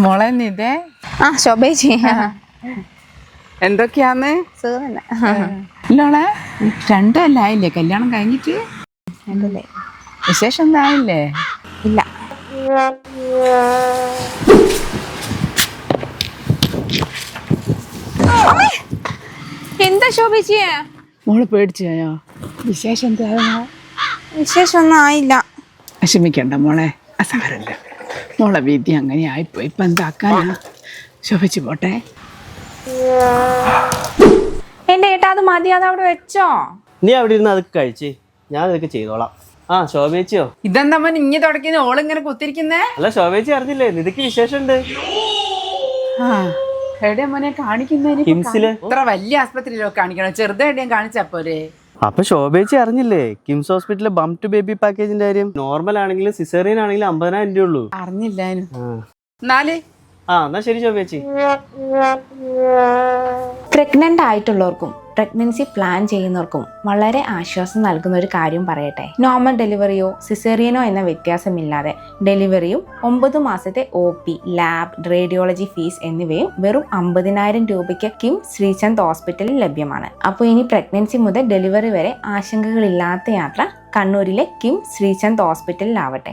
മോളെ നിതേ. ശോഭേച്ചി. എന്തൊക്കെയാന്ന്? ഇല്ലോളെ 2 കൊല്ലായില്ലേ കല്യാണം കഴിഞ്ഞിട്ട്? വിശേഷം എന്തായില്ലേ? ഇല്ല. എന്താ ശോഭേച്ചിയെ? മോള് പേടിച്ചോ? വിശേഷം എന്താ? വിശേഷം ഒന്നും ആയില്ല. വിഷമിക്കണ്ട മോളെ, അസാരല്ല. മോളെ വിധി അങ്ങനെ ആയിപ്പോയി. ഇപ്പൊ എന്താക്കാനാ? ശോഭിച്ചു പോട്ടെ. എന്റെ ഏട്ടാ അത് മതി, അത് അവിടെ വെച്ചോ. നീ അവിടെ ഇരുന്ന് അതൊക്കെ കഴിച്ച് ഞാൻ അതൊക്കെ ചെയ്തോളാം. ശോഭേച്ചിയോ? ഇതെന്താ മോൻ ഇഞ്ഞി തുടക്കുന്ന ഓളിങ്ങനെ കുത്തിരിക്കുന്നേ? അല്ല ശോഭേച്ചി അറിഞ്ഞില്ലേ നിനക്ക് വിശേഷമുണ്ട്. എവിടെയാ മോനെ കാണിക്കുന്നതിന്? കിംസില്. ഇത്ര വലിയ ആസ്പത്രിയിലോ കാണിക്കണം? ചെറുതെവിടെയും കാണിച്ചപ്പോരെ? അപ്പൊ ശോഭേച്ചി അറിഞ്ഞില്ലേ കിംസ് ഹോസ്പിറ്റലിലെ ബം ടു ബേബി പാക്കേജിന്റെ കാര്യം? നോർമൽ ആണെങ്കിലും സിസേറിയൻ ആണെങ്കിലും 50,000 രൂപ ഉള്ളൂ. അറിഞ്ഞില്ലായിരുന്നു. എന്നാ ശരി ശോഭേച്ചി. പ്രഗ്നന്റ് ആയിട്ടുള്ളവർക്കും പ്രഗ്നൻസി പ്ലാൻ ചെയ്യുന്നവർക്കും വളരെ ആശ്വാസം നൽകുന്ന ഒരു കാര്യം പറയട്ടെ. നോർമൽ ഡെലിവറിയോ സിസേറിയനോ എന്ന വ്യത്യാസമില്ലാതെ ഡെലിവറിയും 9 മാസത്തെ OP, ലാബ്, റേഡിയോളജി ഫീസ് എന്നിവയും വെറും 50,000 രൂപയ്ക്ക് കിംസ് ശ്രീചന്ദ് ഹോസ്പിറ്റലിൽ ലഭ്യമാണ്. അപ്പോൾ ഇനി പ്രഗ്നൻസി മുതൽ ഡെലിവറി വരെ ആശങ്കകളില്ലാത്ത യാത്ര കണ്ണൂരിലെ കിംസ് ശ്രീചന്ദ് ഹോസ്പിറ്റലിലാവട്ടെ.